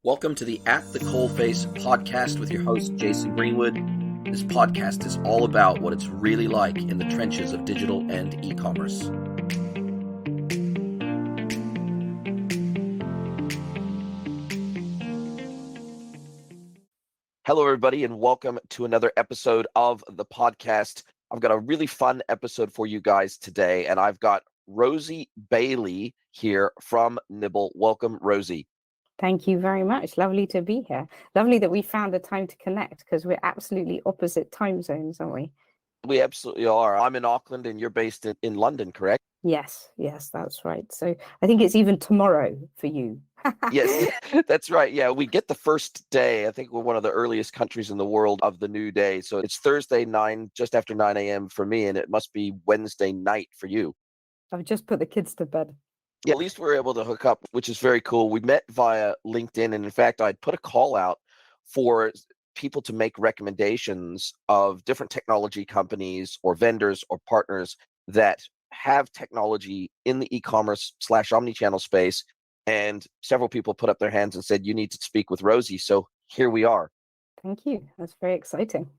Welcome to the At the Coalface podcast with your host, Jason Greenwood. This podcast is all about what it's really like in the trenches of digital and e-commerce. Hello, everybody, and welcome to another episode of the podcast. I've got a really fun episode for you guys today, and I've got Rosie Bailey here from Nibble. Welcome, Rosie. Thank you very much. Lovely to be here. Lovely that we found a time to connect because we're absolutely opposite time zones, aren't we? We absolutely are. I'm in Auckland and you're based in London, correct? Yes, that's right. So I think it's even tomorrow for you. Yes, that's right. Yeah, we get the first day. I think we're one of the earliest countries in the world of the new day. So it's Thursday, just after 9 a.m. for me, and it must be Wednesday night for you. I've just put the kids to bed. Yeah, at least we're able to hook up, which is very cool. We met via LinkedIn, and in fact, I'd put a call out for people to make recommendations of different technology companies or vendors or partners that have technology in the e-commerce / omnichannel space. And several people put up their hands and said, you need to speak with Rosie. So here we are. Thank you. That's very exciting.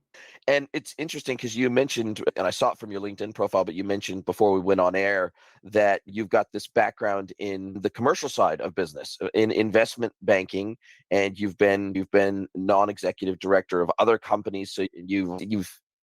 And it's interesting because you mentioned, and I saw it from your LinkedIn profile, but you mentioned before we went on air that you've got this background in the commercial side of business, in investment banking, and you've been non-executive director of other companies. So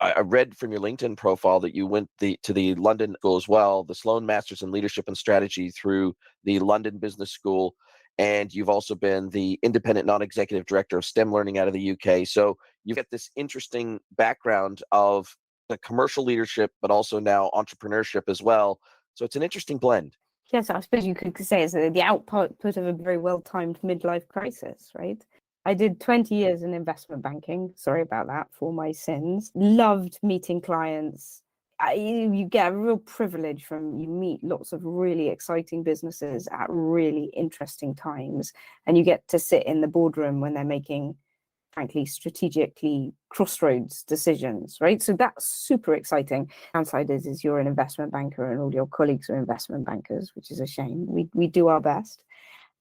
I read from your LinkedIn profile that you went to the London School as well, the Sloan Masters in Leadership and Strategy through the London Business School. And you've also been the independent non-executive director of STEM Learning out of the UK. So you've got this interesting background of the commercial leadership, but also now entrepreneurship as well. So it's an interesting blend. Yes, I suppose you could say it's the output of a very well-timed midlife crisis, right? I did 20 years in investment banking. Sorry about that, for my sins. Loved meeting clients. You get a real privilege you meet lots of really exciting businesses at really interesting times, and you get to sit in the boardroom when they're making, frankly, strategically crossroads decisions, right? So that's super exciting. Downside is you're an investment banker and all your colleagues are investment bankers, which is a shame. We do our best.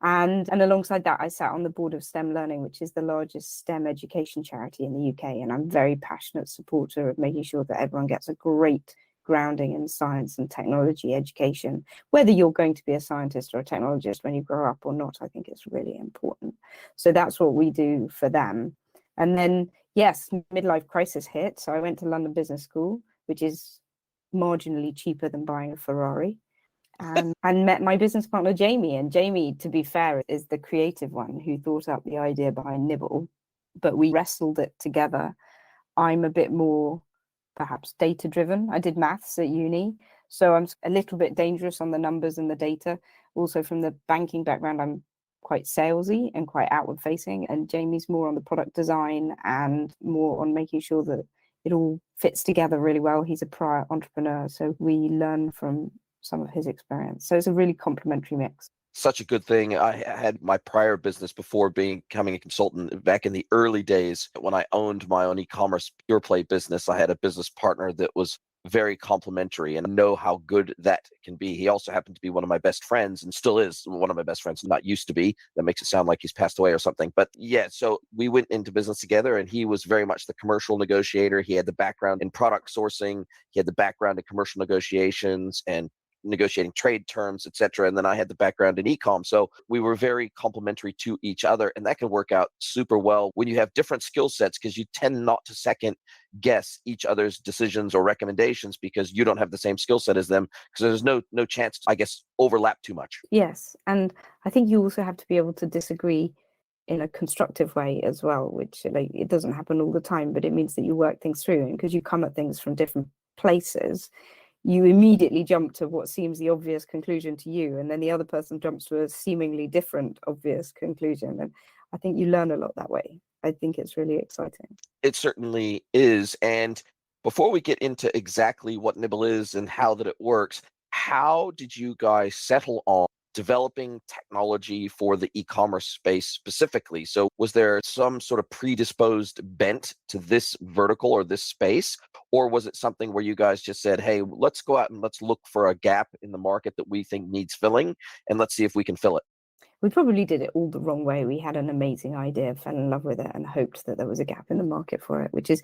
And alongside that, I sat on the board of STEM Learning, which is the largest STEM education charity in the UK. And I'm a very passionate supporter of making sure that everyone gets a great grounding in science and technology education, whether you're going to be a scientist or a technologist when you grow up or not. I think it's really important. So that's what we do for them. And then, yes, midlife crisis hit. So I went to London Business School, which is marginally cheaper than buying a Ferrari. And met my business partner, Jamie. And Jamie, to be fair, is the creative one who thought up the idea behind Nibble, but we wrestled it together. I'm a bit more perhaps data driven. I did maths at uni, so I'm a little bit dangerous on the numbers and the data. Also from the banking background, I'm quite salesy and quite outward facing. And Jamie's more on the product design and more on making sure that it all fits together really well. He's a prior entrepreneur, so we learn from some of his experience. So it's a really complementary mix. Such a good thing. I had my prior business before becoming a consultant back in the early days when I owned my own e-commerce pure play business. I had a business partner that was very complimentary and know how good that can be. He also happened to be one of my best friends and still is one of my best friends, not used to be. That makes it sound like he's passed away or something. But yeah, so we went into business together and he was very much the commercial negotiator. He had the background in product sourcing. He had the background in commercial negotiations and negotiating trade terms, etc. And then I had the background in e-com. So we were very complementary to each other. And that can work out super well when you have different skill sets, because you tend not to second guess each other's decisions or recommendations because you don't have the same skill set as them, because there's no chance to, I guess, overlap too much. Yes. And I think you also have to be able to disagree in a constructive way as well, which it doesn't happen all the time, but it means that you work things through. And because you come at things from different places, you immediately jump to what seems the obvious conclusion to you, and then the other person jumps to a seemingly different obvious conclusion. And I think you learn a lot that way. I think it's really exciting. It certainly is. And before we get into exactly what Nibble is and how that it works, how did you guys settle on developing technology for the e-commerce space specifically? So was there some sort of predisposed bent to this vertical or this space? Or was it something where you guys just said, hey, let's go out and let's look for a gap in the market that we think needs filling, and let's see if we can fill it? We probably did it all the wrong way. We had an amazing idea, fell in love with it, and hoped that there was a gap in the market for it, which is,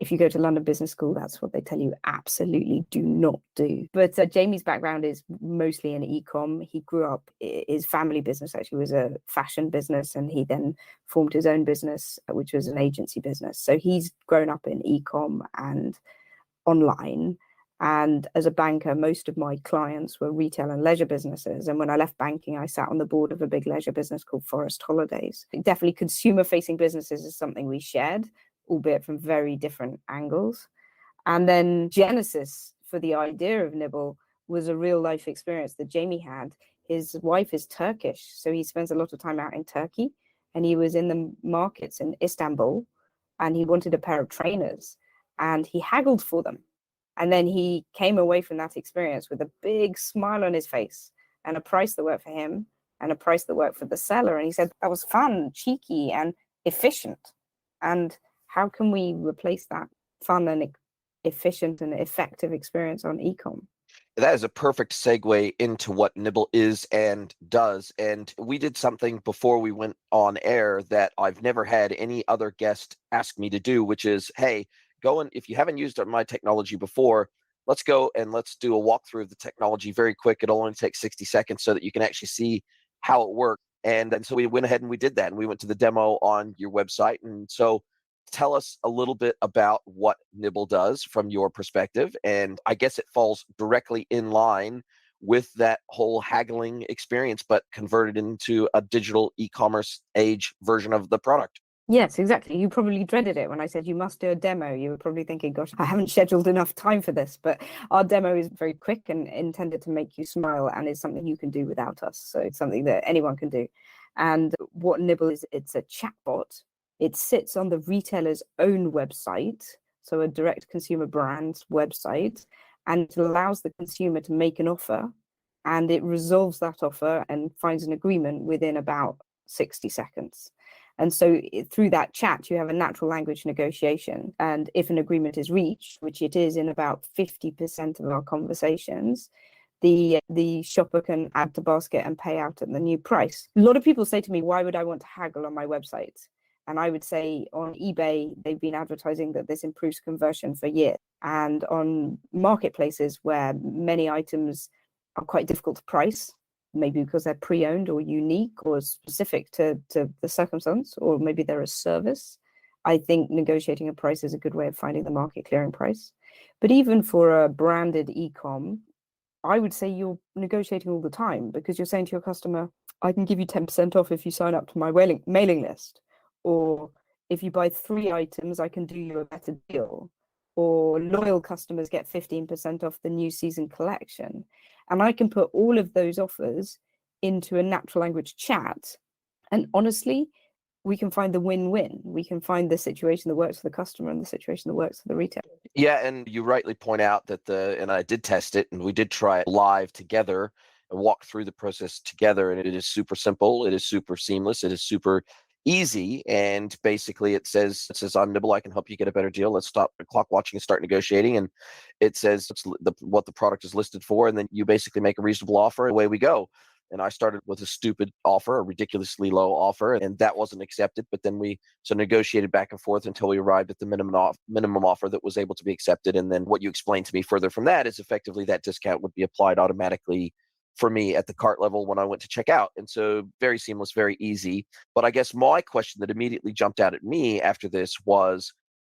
if you go to London Business School, that's what they tell you absolutely do not do. But Jamie's background is mostly in e-com. He grew up, his family business actually was a fashion business, and he then formed his own business, which was an agency business. So he's grown up in e-com and online. And as a banker, most of my clients were retail and leisure businesses. And when I left banking, I sat on the board of a big leisure business called Forest Holidays. Definitely consumer-facing businesses is something we shared, albeit from very different angles. And then Genesis for the idea of Nibble was a real life experience that Jamie had. His wife is Turkish, so he spends a lot of time out in Turkey. And he was in the markets in Istanbul, and he wanted a pair of trainers, and he haggled for them. And then he came away from that experience with a big smile on his face and a price that worked for him and a price that worked for the seller. And he said, that was fun, cheeky, and efficient. And how can we replace that fun and efficient and effective experience on e-com? That is a perfect segue into what Nibble is and does. And we did something before we went on air that I've never had any other guest ask me to do, which is, hey, go and if you haven't used my technology before, let's go and let's do a walkthrough of the technology very quick. It'll only take 60 seconds so that you can actually see how it works. And so we went ahead and we did that. And we went to the demo on your website. And so tell us a little bit about what Nibble does from your perspective. And I guess it falls directly in line with that whole haggling experience, but converted into a digital e-commerce age version of the product. Yes, exactly. You probably dreaded it when I said you must do a demo. You were probably thinking, gosh, I haven't scheduled enough time for this. But our demo is very quick and intended to make you smile, and is something you can do without us. So it's something that anyone can do. And what Nibble is, it's a chatbot. It sits on the retailer's own website, so a direct consumer brand's website, and it allows the consumer to make an offer, and it resolves that offer and finds an agreement within about 60 seconds. And so through that chat, you have a natural language negotiation. And if an agreement is reached, which it is in about 50% of our conversations, the shopper can add to basket and pay out at the new price. A lot of people say to me, why would I want to haggle on my website? And I would say on eBay, they've been advertising that this improves conversion for years. And on marketplaces where many items are quite difficult to price, maybe because they're pre-owned or unique or specific to the circumstance, or maybe they're a service, I think negotiating a price is a good way of finding the market clearing price. But even for a branded e-com, I would say you're negotiating all the time, because you're saying to your customer, I can give you 10% off if you sign up to my mailing list. Or if you buy 3 items, I can do you a better deal. Or loyal customers get 15% off the new season collection. And I can put all of those offers into a natural language chat. And honestly, we can find the win-win. We can find the situation that works for the customer and the situation that works for the retailer. Yeah, and you rightly point out that and I did test it, and we did try it live together and walk through the process together. And it is super simple. It is super seamless. It is super easy. And basically it says, I'm Nibble, I can help you get a better deal. Let's stop the clock watching and start negotiating. And it says what the product is listed for. And then you basically make a reasonable offer, and away we go. And I started with a stupid offer, a ridiculously low offer, and that wasn't accepted. But then we negotiated back and forth until we arrived at the minimum offer that was able to be accepted. And then what you explained to me further from that is effectively that discount would be applied automatically for me at the cart level when I went to check out. And so very seamless, very easy. But I guess my question that immediately jumped out at me after this was,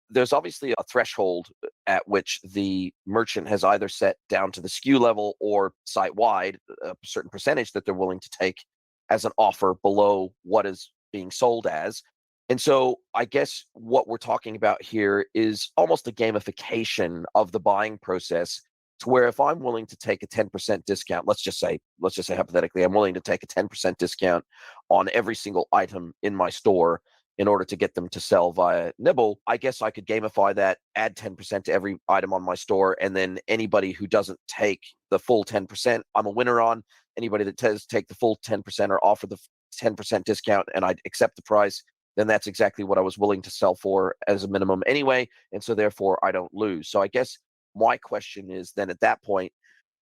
there's obviously a threshold at which the merchant has either set down to the SKU level or site-wide a certain percentage that they're willing to take as an offer below what is being sold as. And so I guess what we're talking about here is almost a gamification of the buying process, to where if I'm willing to take a 10% discount, let's just say hypothetically, I'm willing to take a 10% discount on every single item in my store in order to get them to sell via Nibble, I guess I could gamify that, add 10% to every item on my store, and then anybody who doesn't take the full 10%, I'm a winner on. Anybody that does take the full 10% or offer the 10% discount and I accept the price, then that's exactly what I was willing to sell for as a minimum anyway, and so therefore I don't lose. So I guess my question is then, at that point,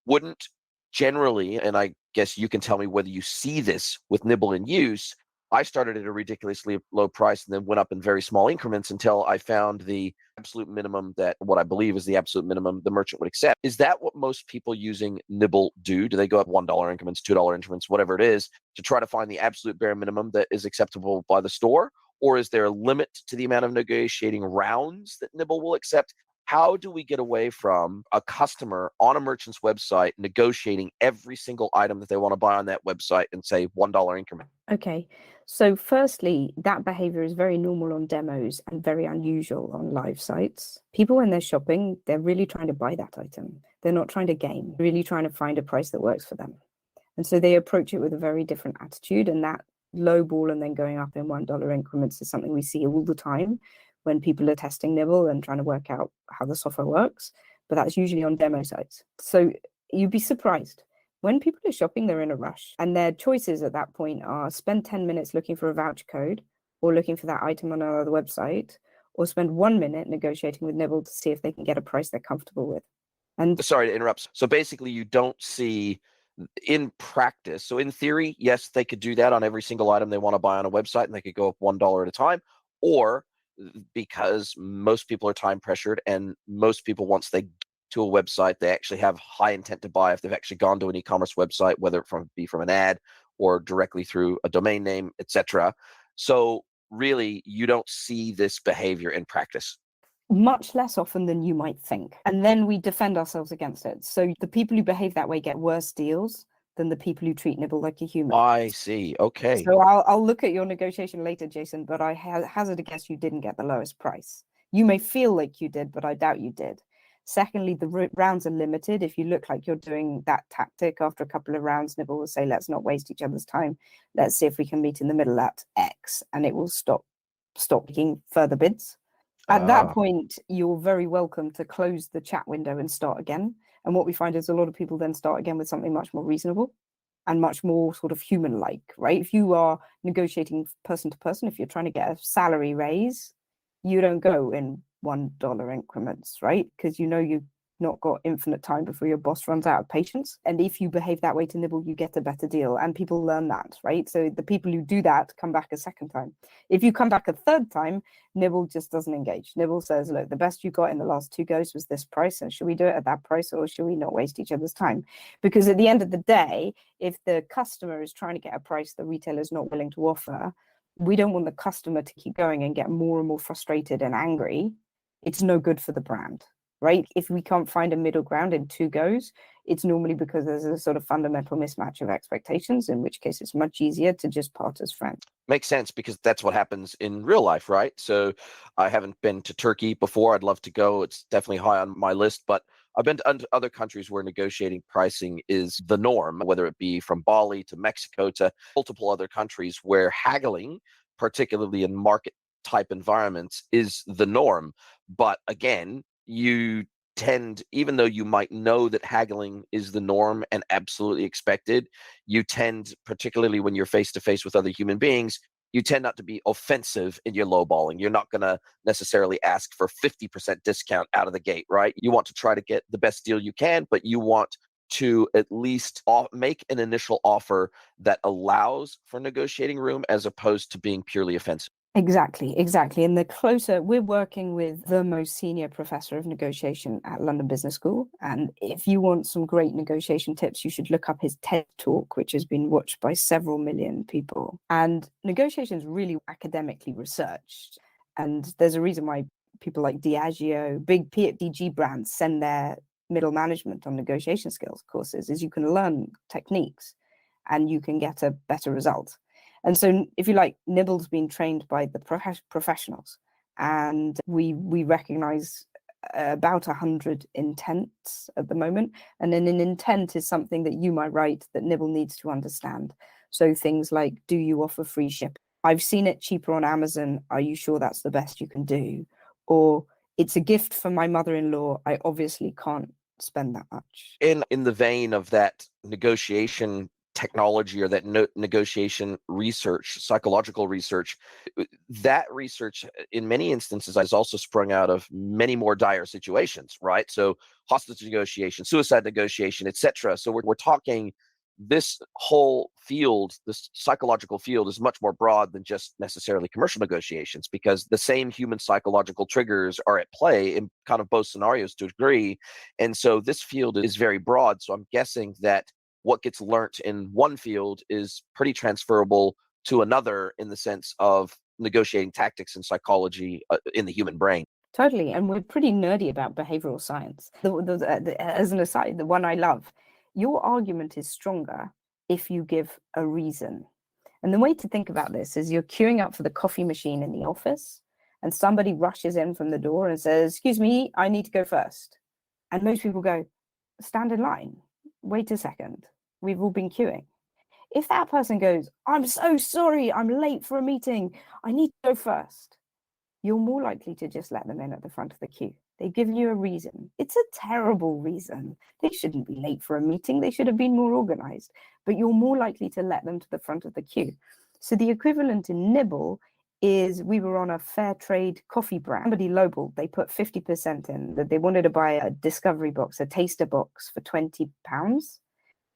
wouldn't generally, and I guess you can tell me whether you see this with Nibble in use, I started at a ridiculously low price and then went up in very small increments until I found the absolute minimum, that what I believe is the absolute minimum the merchant would accept. Is that what most people using Nibble do? Do they go up $1 increments, $2 increments, whatever it is, to try to find the absolute bare minimum that is acceptable by the store? Or is there a limit to the amount of negotiating rounds that Nibble will accept? How do we get away from a customer on a merchant's website negotiating every single item that they want to buy on that website and say $1 increment? Okay, so firstly, that behavior is very normal on demos and very unusual on live sites. People, when they're shopping, they're really trying to buy that item. They're not trying to game, really trying to find a price that works for them. And so they approach it with a very different attitude, and that low ball and then going up in $1 increments is something we see all the time when people are testing Nibble and trying to work out how the software works, but that's usually on demo sites. So you'd be surprised. When people are shopping, they're in a rush, and their choices at that point are spend 10 minutes looking for a voucher code or looking for that item on another website, or spend 1 minute negotiating with Nibble to see if they can get a price they're comfortable with. And sorry to interrupt. So basically, you don't see in practice. So in theory, yes, they could do that on every single item they want to buy on a website, and they could go up $1 at a time. Or because most people are time pressured, and most people, once they get to a website, they actually have high intent to buy if they've actually gone to an e-commerce website, whether it be from an ad or directly through a domain name, etc. So really, you don't see this behavior in practice. much less often than you might think. And then we defend ourselves against it. So the people who behave that way get worse deals than the people who treat Nibble like a human. I see. Okay. So I'll look at your negotiation later, Jason, but I hazard a guess you didn't get the lowest price. You may feel like you did, but I doubt you did. Secondly, the rounds are limited. If you look like you're doing that tactic after a couple of rounds, Nibble will say, let's not waste each other's time. Let's see if we can meet in the middle at X, and it will stop taking further bids. At that point, you're very welcome to close the chat window and start again. And what we find is a lot of people then start again with something much more reasonable and much more sort of human-like, right? If you are negotiating person to person, if you're trying to get a salary raise, you don't go in $1 increments, right? Because you know you've not got infinite time before your boss runs out of patience. And if you behave that way to Nibble, you get a better deal. And people learn that, right? So the people who do that come back a second time. If you come back a third time, Nibble just doesn't engage. Nibble says, look, the best you got in the last 2 goes was this price. And should we do it at that price, or should we not waste each other's time? Because at the end of the day, if the customer is trying to get a price the retailer is not willing to offer, we don't want the customer to keep going and get more and more frustrated and angry. It's no good for the brand, right? If we can't find a middle ground in 2 goes, it's normally because there's a sort of fundamental mismatch of expectations, in which case it's much easier to just part as friends. Makes sense, because that's what happens in real life, right? So I haven't been to Turkey before. I'd love to go. It's definitely high on my list, but I've been to other countries where negotiating pricing is the norm, whether it be from Bali to Mexico to multiple other countries where haggling, particularly in market type environments, is the norm. But again, you tend, even though you might know that haggling is the norm and absolutely expected, you tend, particularly when you're face to face with other human beings, you tend not to be offensive in your lowballing. You're not going to necessarily ask for 50% discount out of the gate, right? You want to try to get the best deal you can, but you want to at least make an initial offer that allows for negotiating room, as opposed to being purely offensive. Exactly. And the closer we're working with the most senior professor of negotiation at London Business School. And if you want some great negotiation tips, you should look up his TED talk, which has been watched by several million people. And negotiation is really academically researched. And there's a reason why people like Diageo, big PFDG brands, send their middle management on negotiation skills courses, is you can learn techniques and you can get a better result. And so, if you like, Nibble's been trained by the professionals, and we recognize about 100 intents at the moment. And then an intent is something that you might write that Nibble needs to understand. So things like, do you offer free shipping? I've seen it cheaper on Amazon. Are you sure that's the best you can do? Or it's a gift for my mother-in-law. I obviously can't spend that much. In the vein of that negotiation technology or that negotiation research, psychological research, that research in many instances has also sprung out of many more dire situations, right? So hostage negotiation, suicide negotiation, etc. So we're talking this whole field, this psychological field, is much more broad than just necessarily commercial negotiations, because the same human psychological triggers are at play in kind of both scenarios to a degree. And so this field is very broad. So I'm guessing that what gets learnt in one field is pretty transferable to another in the sense of negotiating tactics and psychology in the human brain. Totally. And we're pretty nerdy about behavioral science. As an aside, the one I love, your argument is stronger if you give a reason. And the way to think about this is you're queuing up for the coffee machine in the office, and somebody rushes in from the door and says, "Excuse me, I need to go first." And most people go, "Stand in line. Wait a second. We've all been queuing." If that person goes, "I'm so sorry, I'm late for a meeting, I need to go first," you're more likely to just let them in at the front of the queue. They give you a reason. It's a terrible reason. They shouldn't be late for a meeting. They should have been more organized, but you're more likely to let them to the front of the queue. So the equivalent in Nibble is we were on a fair trade coffee brand. Somebody lowballed, they put 50% in, that they wanted to buy a discovery box, a taster box for £20.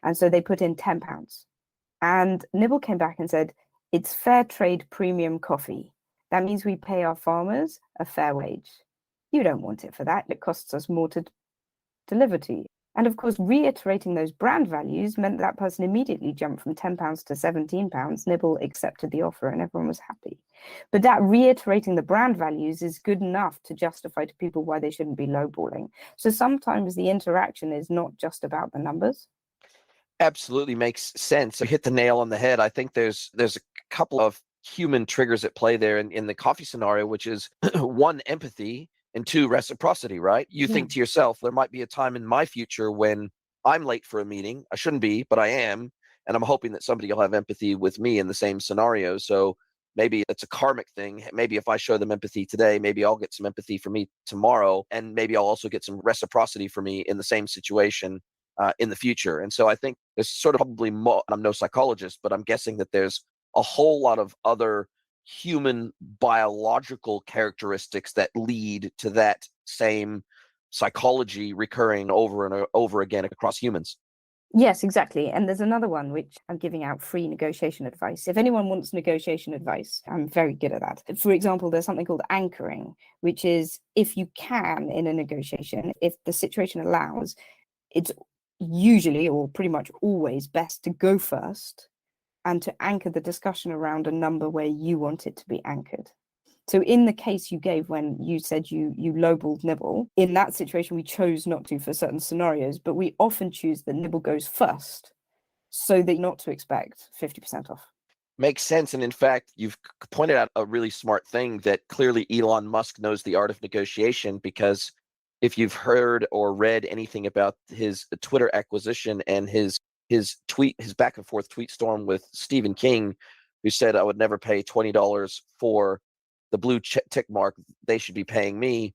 And so they put in £10. And Nibble came back and said, "It's fair trade premium coffee. That means we pay our farmers a fair wage. You don't want it for that. It costs us more to deliver to you." And of course, reiterating those brand values meant that person immediately jumped from £10 to £17. Nibble accepted the offer and everyone was happy. But that reiterating the brand values is good enough to justify to people why they shouldn't be lowballing. So sometimes the interaction is not just about the numbers. Absolutely makes sense. You hit the nail on the head. I think there's a couple of human triggers at play there in the coffee scenario, which is one, empathy, and two, reciprocity, right? You think to yourself, there might be a time in my future when I'm late for a meeting. I shouldn't be, but I am. And I'm hoping that somebody will have empathy with me in the same scenario. So maybe it's a karmic thing. Maybe if I show them empathy today, maybe I'll get some empathy for me tomorrow. And maybe I'll also get some reciprocity for me in the same situation in the future. And so I think there's sort of probably more, I'm no psychologist, but I'm guessing that there's a whole lot of other human biological characteristics that lead to that same psychology recurring over and over again across humans. Yes, exactly. And there's another one which I'm giving out free negotiation advice. If anyone wants negotiation advice, I'm very good at that. For example, there's something called anchoring, which is if you can in a negotiation, if the situation allows, it's usually or pretty much always best to go first and to anchor the discussion around a number where you want it to be anchored. So in the case you gave when you said you lowballed Nibble, in that situation we chose not to for certain scenarios, but we often choose that Nibble goes first so that not to expect 50% off. Makes sense. And in fact, you've pointed out a really smart thing, that clearly Elon Musk knows the art of negotiation, because if you've heard or read anything about his Twitter acquisition and his back and forth tweet storm with Stephen King, who said, "I would never pay $20 for the blue tick mark, they should be paying me."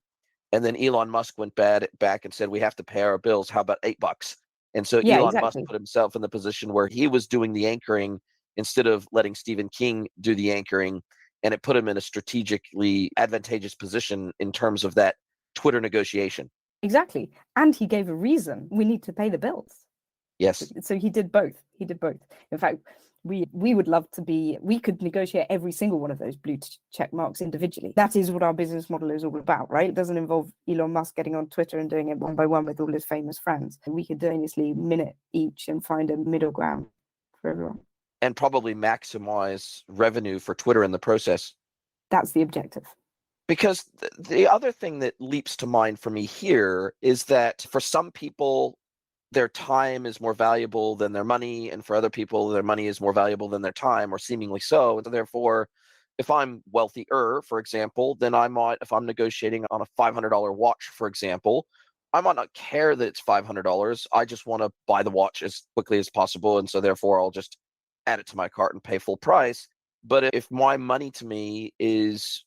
And then Elon Musk went back and said, "We have to pay our bills. How about $8?" And so Yeah, Elon Musk exactly. put himself in the position where he was doing the anchoring instead of letting Stephen King do the anchoring. And it put him in a strategically advantageous position in terms of that Twitter negotiation. Exactly. And he gave a reason. We need to pay the bills. Yes. So he did both. He did both. In fact, we would love to be, we could negotiate every single one of those blue check marks individually. That is what our business model is all about, right? It doesn't involve Elon Musk getting on Twitter and doing it one by one with all his famous friends. We could honestly minute each and find a middle ground for everyone. And probably maximize revenue for Twitter in the process. That's the objective. Because the other thing that leaps to mind for me here is that for some people, their time is more valuable than their money, and for other people, their money is more valuable than their time, or seemingly so. And therefore, if I'm wealthier, for example, then I might, if I'm negotiating on a $500 watch, for example, I might not care that it's $500. I just want to buy the watch as quickly as possible, and so therefore I'll just add it to my cart and pay full price. But if my money to me is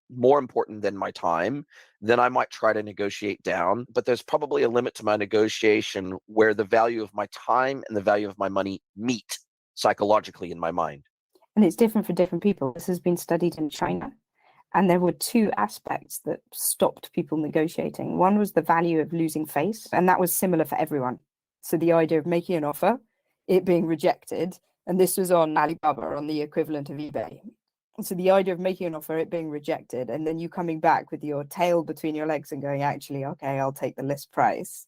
more important than my time, then I might try to negotiate down. But there's probably a limit to my negotiation where the value of my time and the value of my money meet. psychologically in my mind. And it's different for different people. This has been studied in China. And there were two aspects that stopped people negotiating. One was the value of losing face, and that was similar for everyone. So the idea of making an offer, it being rejected, and this was on Alibaba, on the equivalent of eBay. So the idea of making an offer, it being rejected, and then you coming back with your tail between your legs and going, actually, okay, I'll take the list price.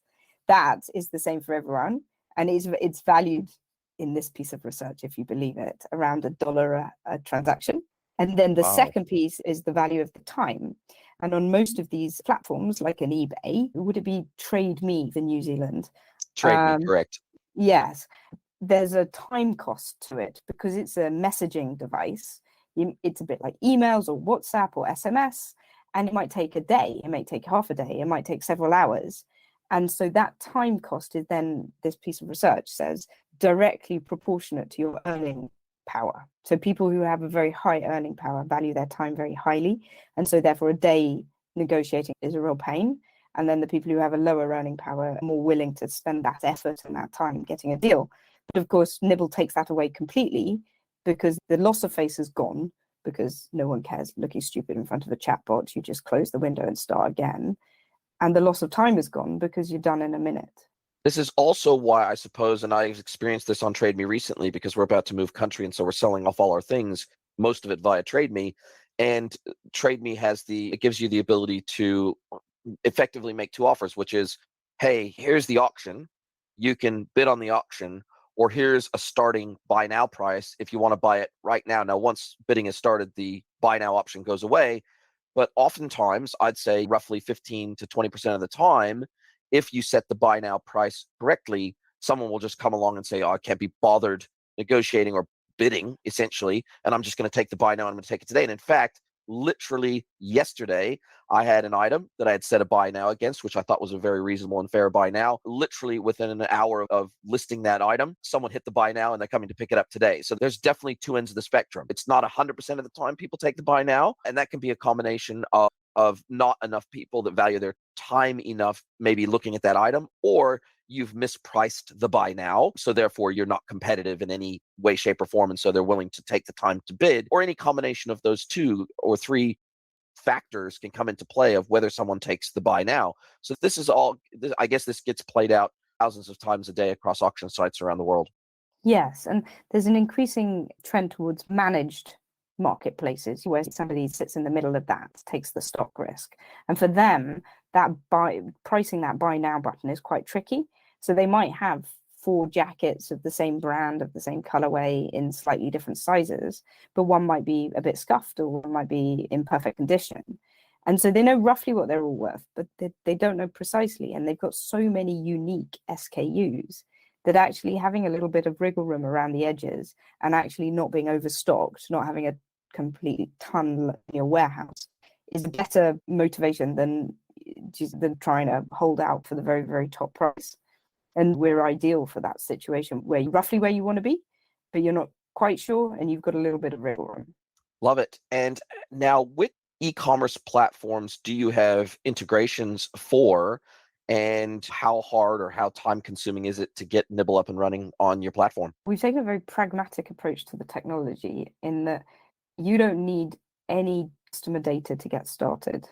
That is the same for everyone. And it's valued in this piece of research, if you believe it, around $1 a transaction. And then the second piece is the value of the time. And on most of these platforms, like an eBay, would it be Trade Me for New Zealand? Trade Me, correct. Yes. There's a time cost to it because it's a messaging device. It's a bit like emails or WhatsApp or SMS, and it might take a day, it might take half a day, it might take several hours. And so that time cost is then, this piece of research says, directly proportionate to your earning power. So people who have a very high earning power value their time very highly. And so therefore a day negotiating is a real pain. And then the people who have a lower earning power are more willing to spend that effort and that time getting a deal. But of course, Nibble takes that away completely because the loss of face is gone, because no one cares looking stupid in front of a chatbot. You just close the window and start again. And the loss of time is gone because you're done in a minute. This is also why I suppose, and I've experienced this on Trade Me recently, because we're about to move country, and so we're selling off all our things, most of it via Trade Me. And Trade Me it gives you the ability to effectively make two offers, which is, hey, here's the auction. You can bid on the auction, or here's a starting buy now price if you want to buy it right now. Now, once bidding has started, the buy now option goes away. But oftentimes, I'd say roughly 15 to 20% of the time, if you set the buy now price correctly, someone will just come along and say, oh, I can't be bothered negotiating or bidding, essentially, and I'm just going to take the buy now and I'm going to take it today. And in fact, literally yesterday, I had an item that I had set a buy now against, which I thought was a very reasonable and fair buy now. Literally within an hour of listing that item, someone hit the buy now and they're coming to pick it up today. So there's definitely two ends of the spectrum. It's not 100% of the time people take the buy now, and that can be a combination of not enough people that value their time enough, maybe looking at that item, or you've mispriced the buy now, so therefore you're not competitive in any way, shape, or form, and so they're willing to take the time to bid, or any combination of those two or three factors can come into play of whether someone takes the buy now. So this is all, I guess this gets played out thousands of times a day across auction sites around the world. Yes, and there's an increasing trend towards managed marketplaces where somebody sits in the middle of that, takes the stock risk. And for them, pricing that buy now button is quite tricky. So they might have 4 jackets of the same brand, of the same colorway in slightly different sizes, but one might be a bit scuffed or one might be in perfect condition. And so they know roughly what they're all worth, but they don't know precisely. And they've got so many unique SKUs that actually having a little bit of wriggle room around the edges and actually not being overstocked, not having a complete ton in your warehouse, is a better motivation than trying to hold out for the very, very top price. And we're ideal for that situation where you're roughly where you want to be, but you're not quite sure and you've got a little bit of wriggle room. Love it. And now with e-commerce platforms, do you have integrations for, and how hard or how time consuming is it to get Nibble up and running on your platform? We've taken a very pragmatic approach to the technology in that you don't need any customer data to get started.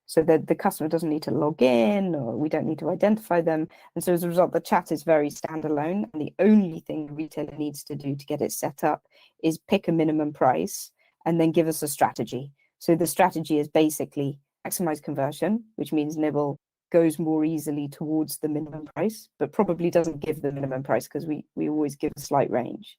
So that the customer doesn't need to log in, or we don't need to identify them. And so as a result, the chat is very standalone. And the only thing the retailer needs to do to get it set up is pick a minimum price and then give us a strategy. So the strategy is basically maximize conversion, which means Nibble goes more easily towards the minimum price, but probably doesn't give the minimum price because we always give a slight range.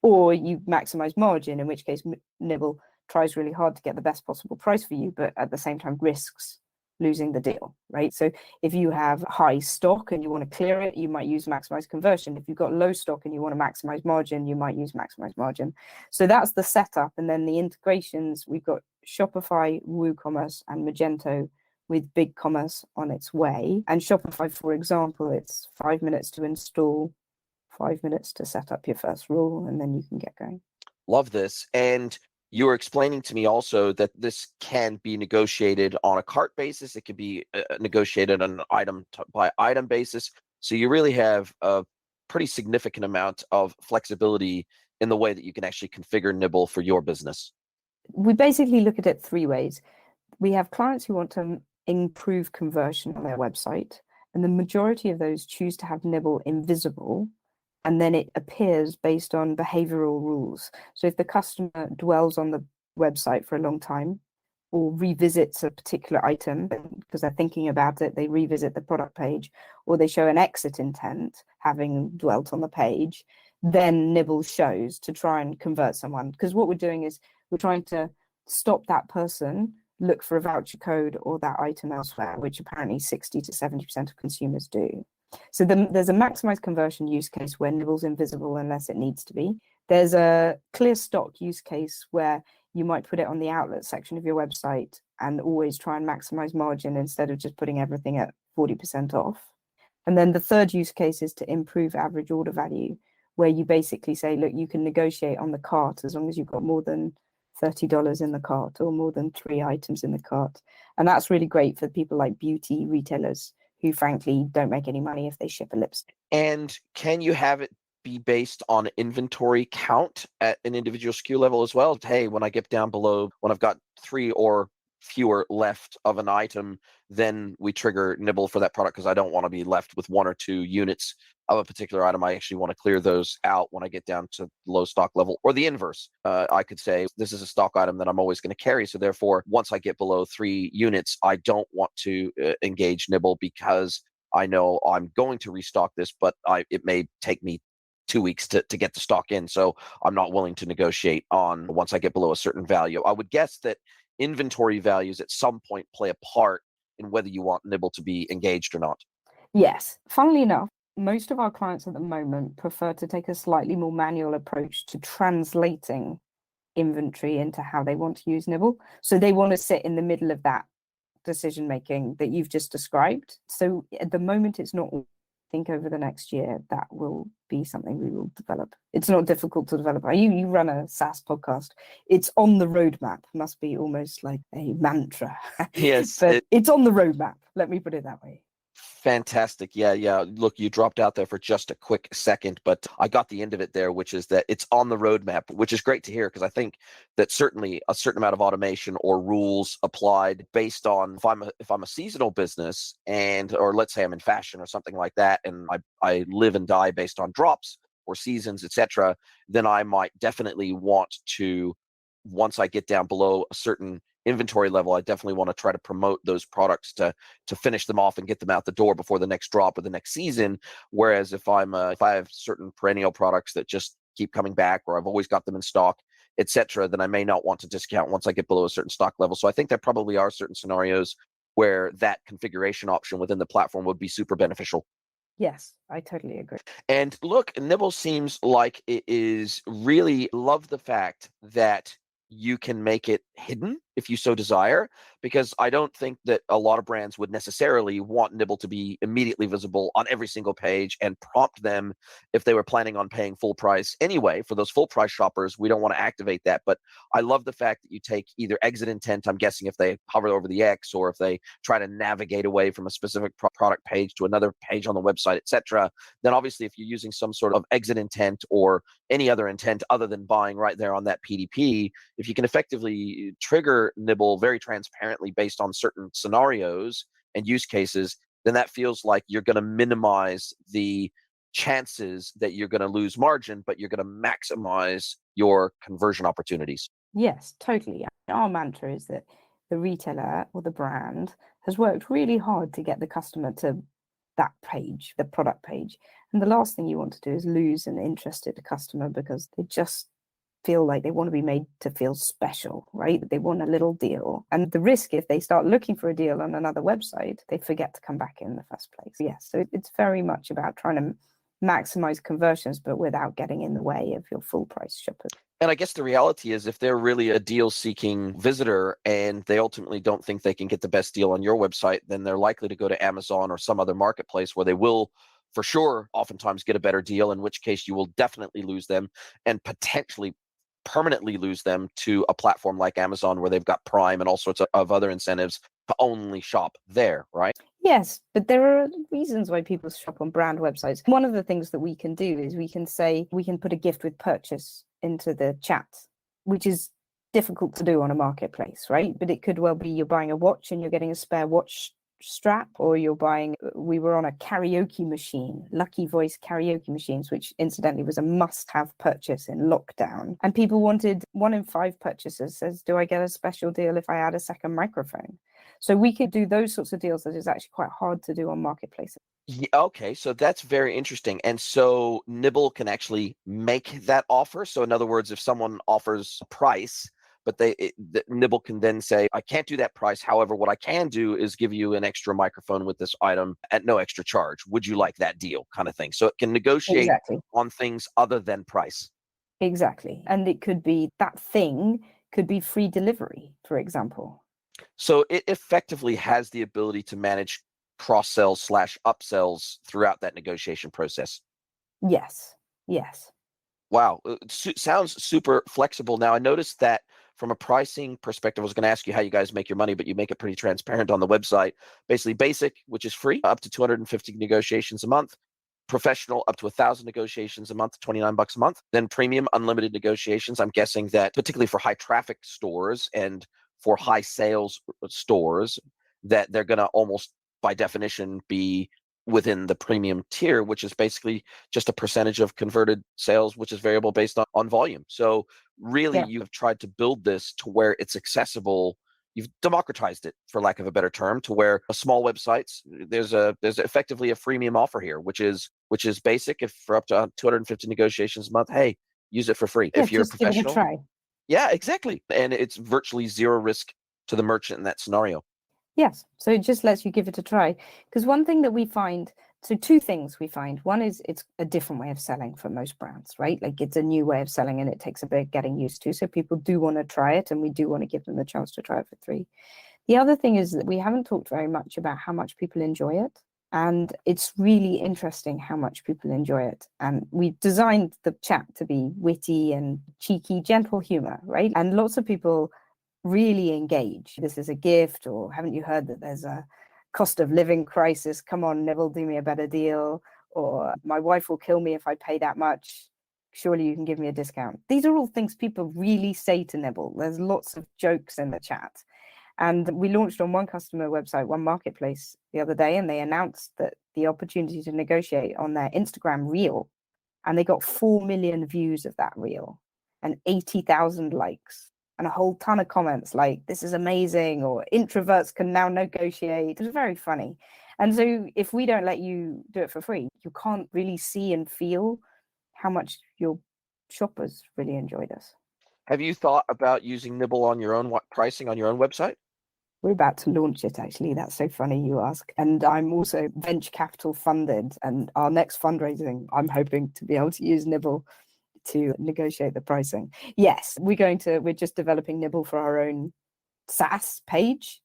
Or you maximize margin, in which case Nibble tries really hard to get the best possible price for you, but at the same time risks losing the deal, right? So if you have high stock and you want to clear it, you might use maximize conversion. If you've got low stock and you want to maximize margin, you might use maximize margin. So that's the setup. And then the integrations, we've got Shopify, WooCommerce, and Magento with BigCommerce on its way. And Shopify, for example, it's 5 minutes to install, 5 minutes to set up your first rule, and then you can get going. Love this. And you were explaining to me also that this can be negotiated on a cart basis. It can be negotiated on an item by item basis. So you really have a pretty significant amount of flexibility in the way that you can actually configure Nibble for your business? We basically look at it three ways. We have clients who want to improve conversion on their website, and the majority of those choose to have Nibble invisible, and then it appears based on behavioral rules. So if the customer dwells on the website for a long time or revisits a particular item because they're thinking about it, they revisit the product page, or they show an exit intent having dwelt on the page, then Nibble shows to try and convert someone. Because what we're doing is we're trying to stop that person look for a voucher code or that item elsewhere, which apparently 60 to 70% of consumers do. So there's a maximized conversion use case where Nibble's invisible unless it needs to be. There's a clear stock use case where you might put it on the outlet section of your website and always try and maximize margin instead of just putting everything at 40% off. And then the third use case is to improve average order value, where you basically say, look, you can negotiate on the cart as long as you've got more than $30 in the cart or more than 3 items in the cart. And that's really great for people like beauty retailers who frankly don't make any money if they ship a lipstick. And can you have it be based on inventory count at an individual SKU level as well? Hey, when I get down below, when I've got 3 or fewer left of an item, then we trigger Nibble for that product because I don't want to be left with 1 or 2 units of a particular item. I actually want to clear those out when I get down to low stock level. Or the inverse. I could say this is a stock item that I'm always going to carry. So therefore, once I get below 3 units, I don't want to engage Nibble because I know I'm going to restock this, but it may take me 2 weeks to get the stock in. So I'm not willing to negotiate on once I get below a certain value. I would guess that inventory values at some point play a part in whether you want Nibble to be engaged or not. Yes. Funnily enough, most of our clients at the moment prefer to take a slightly more manual approach to translating inventory into how they want to use Nibble. So they want to sit in the middle of that decision making that you've just described. So at the moment, it's not. I think over the next year that will be something we will develop. It's not difficult to develop. You run a SaaS podcast. It's on the roadmap. Must be almost like a mantra. Yes, but it's on the roadmap. Let me put it that way. Fantastic. Yeah. Look, you dropped out there for just a quick second, but I got the end of it there, which is that it's on the roadmap, which is great to hear because I think that certainly a certain amount of automation or rules applied based on if I'm a seasonal business or let's say I'm in fashion or something like that, and I live and die based on drops or seasons, etc., then I might definitely want to, once I get down below a certain inventory level, I definitely want to try to promote those products to finish them off and get them out the door before the next drop or the next season. Whereas if I have certain perennial products that just keep coming back, or I've always got them in stock, etc., then I may not want to discount once I get below a certain stock level. So I think there probably are certain scenarios where that configuration option within the platform would be super beneficial. Yes, I totally agree. And look, Nibble seems like it is really, love the fact that you can make it hidden if you so desire, because I don't think that a lot of brands would necessarily want Nibble to be immediately visible on every single page and prompt them if they were planning on paying full price anyway. For those full price shoppers, we don't want to activate that. But I love the fact that you take either exit intent, I'm guessing if they hover over the X, or if they try to navigate away from a specific product page to another page on the website, etc. Then obviously if you're using some sort of exit intent or any other intent other than buying right there on that PDP, if you can effectively trigger Nibble very transparently based on certain scenarios and use cases, then that feels like you're going to minimize the chances that you're going to lose margin, but you're going to maximize your conversion opportunities. Yes, totally. Our mantra is that the retailer or the brand has worked really hard to get the customer to that page, the product page. And the last thing you want to do is lose an interested customer because they just feel like they want to be made to feel special, right? They want a little deal. And the risk, if they start looking for a deal on another website, they forget to come back in the first place. Yes, so it's very much about trying to maximize conversions, but without getting in the way of your full price shoppers. And I guess the reality is if they're really a deal seeking visitor and they ultimately don't think they can get the best deal on your website, then they're likely to go to Amazon or some other marketplace where they will for sure oftentimes get a better deal, in which case you will definitely lose them and potentially permanently lose them to a platform like Amazon where they've got Prime and all sorts of other incentives to only shop there, right? Yes, but there are reasons why people shop on brand websites. One of the things that we can do is we can put a gift with purchase into the chat, which is difficult to do on a marketplace, right? But it could well be you're buying a watch and you're getting a spare watch strap, or we were on a karaoke machine, Lucky Voice karaoke machines, which incidentally was a must-have purchase in lockdown. And people wanted, 1 in 5 purchasers says, do I get a special deal if I add a second microphone? So we could do those sorts of deals that is actually quite hard to do on marketplaces. Yeah, okay, so that's very interesting. And so Nibble can actually make that offer. So in other words, if someone offers a price, but Nibble can then say, I can't do that price. However, what I can do is give you an extra microphone with this item at no extra charge. Would you like that deal, kind of thing? So it can negotiate Exactly. on things other than price. Exactly. And it could be that thing could be free delivery, for example. So it effectively has the ability to manage cross-sells / upsells throughout that negotiation process. Yes. Yes. Wow, sounds super flexible. Now, I noticed that from a pricing perspective, I was going to ask you how you guys make your money, but you make it pretty transparent on the website. Basically, basic, which is free, up to 250 negotiations a month. Professional, up to 1,000 negotiations a month, $29 a month. Then premium, unlimited negotiations. I'm guessing that particularly for high traffic stores and for high sales stores, that they're going to almost by definition be within the premium tier, which is basically just a percentage of converted sales, which is variable based on volume. So really, Yeah. you've tried to build this to where it's accessible. You've democratized it, for lack of a better term, to where a small websites, there's effectively a freemium offer here, which is basic. If for up to 250 negotiations a month, hey, use it for free. Yeah, If you're a just give it a professional, try. yeah, exactly. And it's virtually zero risk to the merchant in that scenario. Yes. So it just lets you give it a try. Because one thing that we find, so 2 things we find. One is it's a different way of selling for most brands, right? Like it's a new way of selling and it takes a bit getting used to. So people do want to try it and we do want to give them the chance to try it for free. The other thing is that we haven't talked very much about how much people enjoy it. And it's really interesting how much people enjoy it. And we've designed the chat to be witty and cheeky, gentle humor, right? And lots of people really engage. This is a gift, or haven't you heard that there's a cost of living crisis? Come on, Nibble, do me a better deal. Or my wife will kill me if I pay that much. Surely you can give me a discount. These are all things people really say to Nibble. There's lots of jokes in the chat. And we launched on one customer website, one marketplace the other day, and they announced that the opportunity to negotiate on their Instagram reel. And they got 4 million views of that reel and 80,000 likes and a whole ton of comments like, this is amazing, or introverts can now negotiate. It was very funny. And so if we don't let you do it for free, you can't really see and feel how much your shoppers really enjoy this. Have you thought about using Nibble on your own pricing on your own website? We're about to launch it, actually. That's so funny you ask. And I'm also venture capital funded. And our next fundraising, I'm hoping to be able to use Nibble to negotiate the pricing. Yes, we're just developing Nibble for our own SaaS page.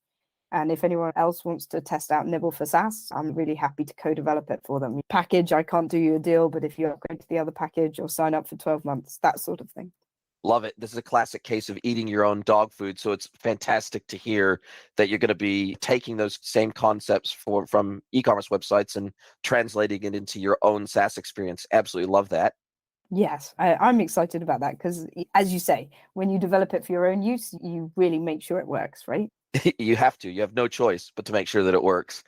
And if anyone else wants to test out Nibble for SaaS, I'm really happy to co-develop it for them. Package, I can't do you a deal, but if you upgrade to the other package or sign up for 12 months, that sort of thing. Love it. This is a classic case of eating your own dog food. So it's fantastic to hear that you're going to be taking those same concepts from e-commerce websites and translating it into your own SaaS experience. Absolutely love that. Yes, I'm excited about that because, as you say, when you develop it for your own use, you really make sure it works, right? You have to. You have no choice but to make sure that it works.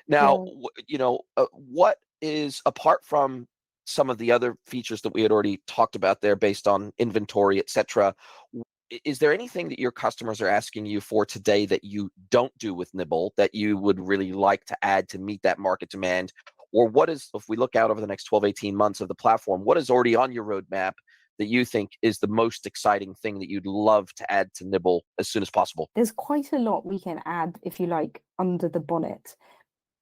Now, Yeah. what is, apart from some of the other features that we had already talked about there based on inventory, etc., is there anything that your customers are asking you for today that you don't do with Nibble that you would really like to add to meet that market demand? Or what is, if we look out over the next 12, 18 months of the platform, what is already on your roadmap that you think is the most exciting thing that you'd love to add to Nibble as soon as possible? There's quite a lot we can add, if you like, under the bonnet.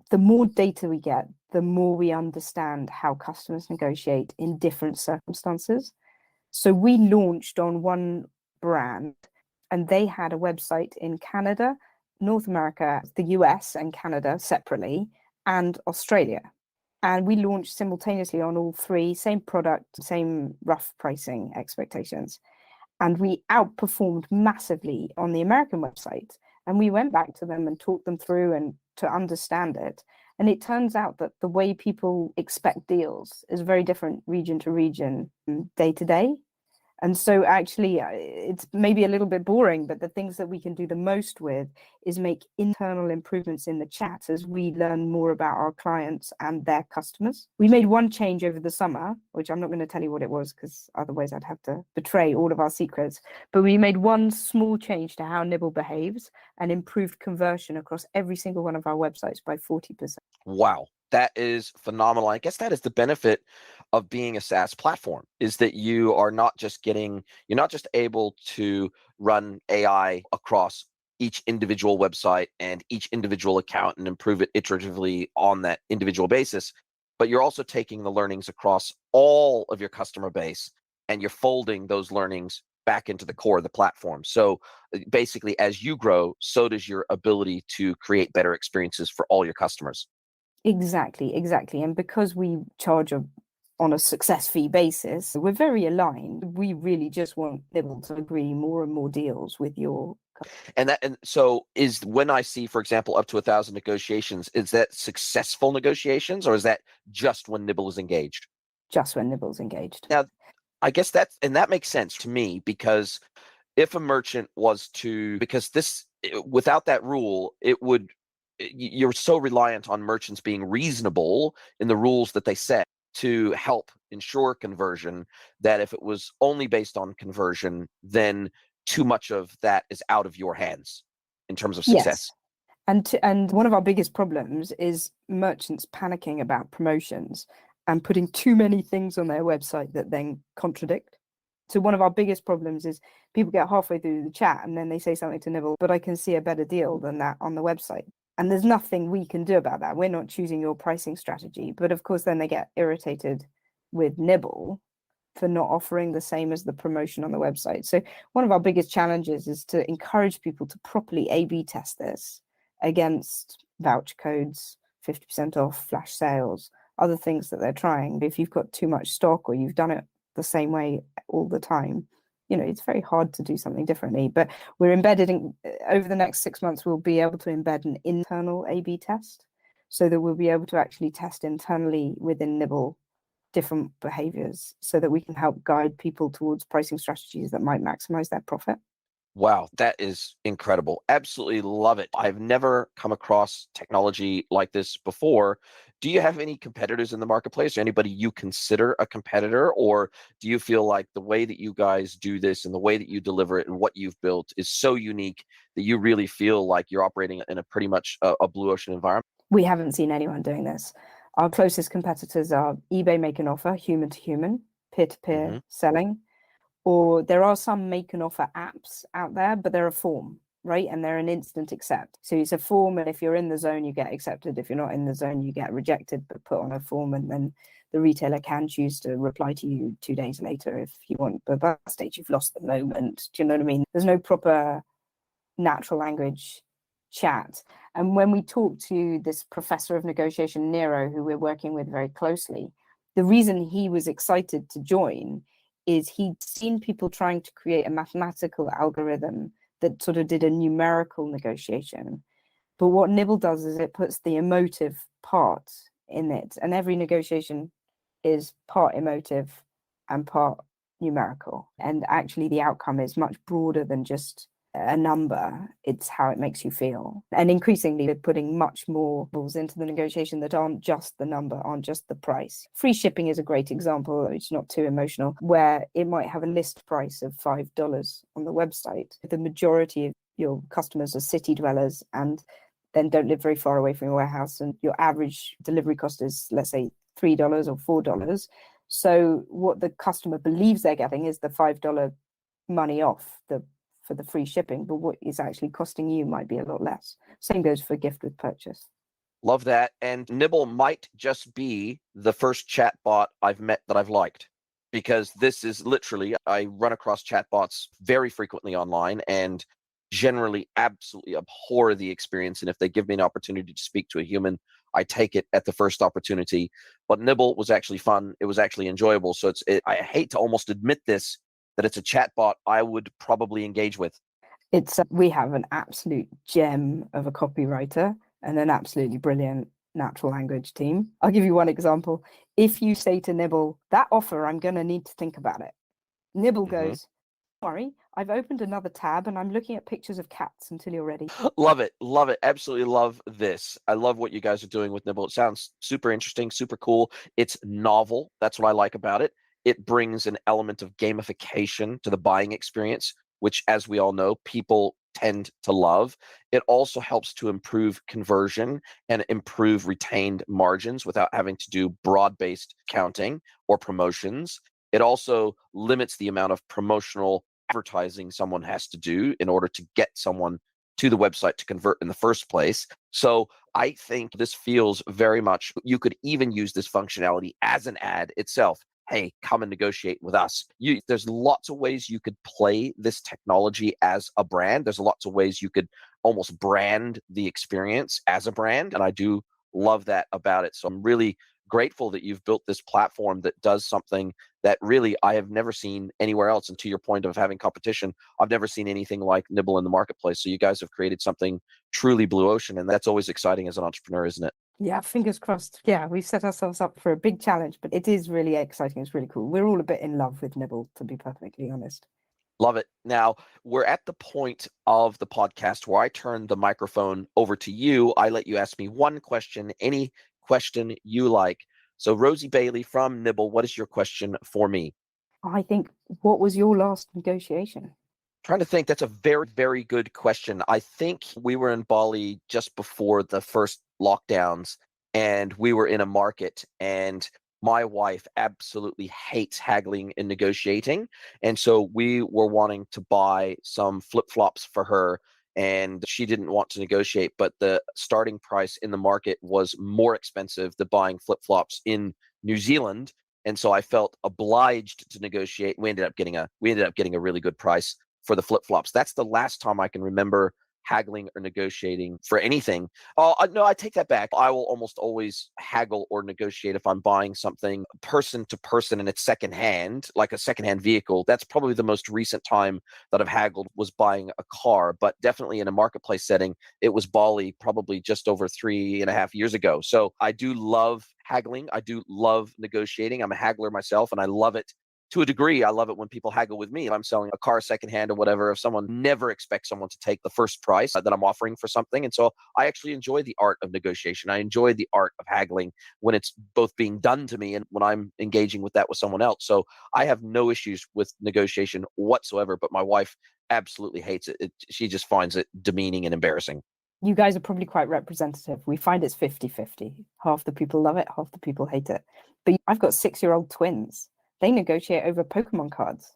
The more data we get, the more we understand how customers negotiate in different circumstances. So we launched on one brand and they had a website in Canada, North America, the US and Canada separately, and Australia. And we launched simultaneously on all 3, same product, same rough pricing expectations. And we outperformed massively on the American website. And we went back to them and talked them through and to understand it. And it turns out that the way people expect deals is very different region to region, day to day. And so actually, it's maybe a little bit boring, but the things that we can do the most with is make internal improvements in the chat as we learn more about our clients and their customers. We made one change over the summer, which I'm not going to tell you what it was, because otherwise I'd have to betray all of our secrets. But we made one small change to how Nibble behaves and improved conversion across every single one of our websites by 40%. Wow, that is phenomenal. I guess that is the benefit of being a SaaS platform, is that you're not just able to run AI across each individual website and each individual account and improve it iteratively on that individual basis, but you're also taking the learnings across all of your customer base and you're folding those learnings back into the core of the platform. So basically, as you grow, so does your ability to create better experiences for all your customers. Exactly. And because we charge on a success fee basis, we're very aligned. We really just want Nibble to agree more and more deals with your. And so is, when I see, for example, up to 1,000 negotiations, is that successful negotiations, or is that just when Nibble is engaged? Just when Nibble's engaged. Now, I guess that makes sense to me, because if a merchant was to, because this, without that rule, you're so reliant on merchants being reasonable in the rules that they set to help ensure conversion, that if it was only based on conversion, then too much of that is out of your hands in terms of success. Yes. And one of our biggest problems is merchants panicking about promotions and putting too many things on their website that then contradict. So one of our biggest problems is people get halfway through the chat and then they say something to Nibble, but I can see a better deal than that on the website. And there's nothing we can do about that. We're not choosing your pricing strategy. But of course, then they get irritated with Nibble for not offering the same as the promotion on the website. So one of our biggest challenges is to encourage people to properly A/B test this against voucher codes, 50% off, flash sales, other things that they're trying. If you've got too much stock or you've done it the same way all the time, it's very hard to do something differently. But we're embedded in, over the next 6 months, we'll be able to embed an internal A/B test, so that we'll be able to actually test internally within Nibble different behaviors, so that we can help guide people towards pricing strategies that might maximize their profit. Wow, that is incredible. Absolutely love it. I've never come across technology like this before. Do you have any competitors in the marketplace, or anybody you consider a competitor? Or do you feel like the way that you guys do this and the way that you deliver it and what you've built is so unique that you really feel like you're operating in a pretty much a blue ocean environment? We haven't seen anyone doing this. Our closest competitors are eBay Make an Offer, human to human, peer-to-peer selling. Or there are some make an offer apps out there, but they're a form, right? And they're an instant accept. So it's a form, and if you're in the zone, you get accepted. If you're not in the zone, you get rejected, but put on a form, and then the retailer can choose to reply to you 2 days later if you want. But by that stage, you've lost the moment. Do you know what I mean? There's no proper natural language chat. And when we talk to this professor of negotiation, Nero, who we're working with very closely, the reason he was excited to join is he'd seen people trying to create a mathematical algorithm that sort of did a numerical negotiation. But what Nibble does is it puts the emotive part in it. And every negotiation is part emotive and part numerical. And actually the outcome is much broader than just a number. It's how it makes you feel. And increasingly, we're putting much more rules into the negotiation that aren't just the number, aren't just the price. Free shipping is a great example. It's not too emotional, where it might have a list price of $5 on the website. The majority of your customers are city dwellers and then don't live very far away from your warehouse, and your average delivery cost is, let's say, $3 or $4. So what the customer believes they're getting is the $5 money off for the free shipping, but what is actually costing you might be a lot less. Same goes for gift with purchase. Love that. And Nibble might just be the first chatbot I've met that I've liked, because this is literally, I run across chatbots very frequently online and generally absolutely abhor the experience. And if they give me an opportunity to speak to a human, I take it at the first opportunity. But Nibble was actually fun. It was actually enjoyable. So I hate to almost admit this, that it's a chatbot I would probably engage with. We have an absolute gem of a copywriter and an absolutely brilliant natural language team. I'll give you one example. If you say to Nibble, that offer, I'm going to need to think about it. Nibble goes, don't worry, I've opened another tab and I'm looking at pictures of cats until you're ready. Love it. Love it. Absolutely love this. I love what you guys are doing with Nibble. It sounds super interesting, super cool. It's novel. That's what I like about it. It brings an element of gamification to the buying experience, which, as we all know, people tend to love. It also helps to improve conversion and improve retained margins without having to do broad-based counting or promotions. It also limits the amount of promotional advertising someone has to do in order to get someone to the website to convert in the first place. So I think this feels very much, you could even use this functionality as an ad itself. Hey, come and negotiate with us. There's lots of ways you could play this technology as a brand. There's lots of ways you could almost brand the experience as a brand. And I do love that about it. So I'm really grateful that you've built this platform that does something that really I have never seen anywhere else. And to your point of having competition, I've never seen anything like Nibble in the marketplace. So you guys have created something truly blue ocean. And that's always exciting as an entrepreneur, isn't it? Yeah, fingers crossed. Yeah, we've set ourselves up for a big challenge, but it is really exciting. It's really cool. We're all a bit in love with Nibble, to be perfectly honest. Love it. Now, we're at the point of the podcast where I turn the microphone over to you. I let you ask me one question, any question you like. So, Rosie Bailey from Nibble, what is your question for me? I think, what was your last negotiation? Trying to think, that's a very, very good question. I think we were in Bali just before the first lockdowns, and we were in a market, and my wife absolutely hates haggling and negotiating. And so we were wanting to buy some flip-flops for her, and she didn't want to negotiate, but the starting price in the market was more expensive than buying flip-flops in New Zealand. And so I felt obliged to negotiate. We ended up getting a really good price for the flip-flops. That's the last time I can remember haggling or negotiating for anything. Oh, no, I take that back. I will almost always haggle or negotiate if I'm buying something person to person and it's secondhand, like a secondhand vehicle. That's probably the most recent time that I've haggled was buying a car, but definitely in a marketplace setting, it was Bali probably just over 3.5 years ago. So I do love haggling. I do love negotiating. I'm a haggler myself and I love it. To a degree, I love it when people haggle with me. If I'm selling a car secondhand or whatever, if someone never expects someone to take the first price that I'm offering for something. And so I actually enjoy the art of negotiation. I enjoy the art of haggling when it's both being done to me and when I'm engaging with that with someone else. So I have no issues with negotiation whatsoever, but my wife absolutely hates it. She just finds it demeaning and embarrassing. You guys are probably quite representative. We find it's 50-50. Half the people love it, half the people hate it. But I've got 6-year-old twins. They negotiate over Pokemon cards.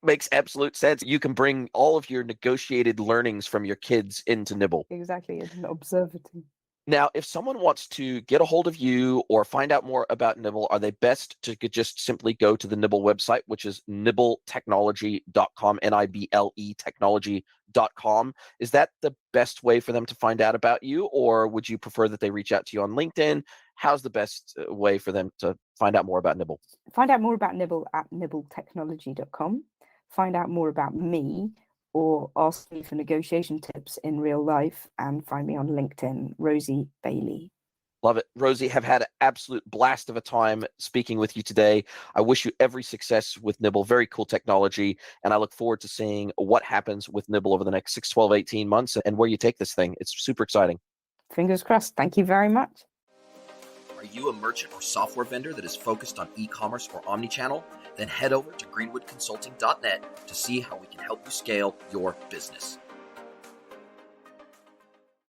Makes absolute sense. You can bring all of your negotiated learnings from your kids into Nibble. Exactly, it's an observatory. Now, if someone wants to get a hold of you or find out more about Nibble, are they best to just simply go to the Nibble website, which is nibbletechnology.com, Nible technology.com? Is that the best way for them to find out about you, or would you prefer that they reach out to you on LinkedIn? How's the best way for them to find out more about Nibble? Find out more about Nibble at nibbletechnology.com. Find out more about me or ask me for negotiation tips in real life and find me on LinkedIn, Rosie Bailey. Love it. Rosie, have had an absolute blast of a time speaking with you today. I wish you every success with Nibble. Very cool technology. And I look forward to seeing what happens with Nibble over the next 6, 12, 18 months and where you take this thing. It's super exciting. Fingers crossed. Thank you very much. Are you a merchant or software vendor that is focused on e-commerce or omnichannel? Then head over to greenwoodconsulting.net to see how we can help you scale your business.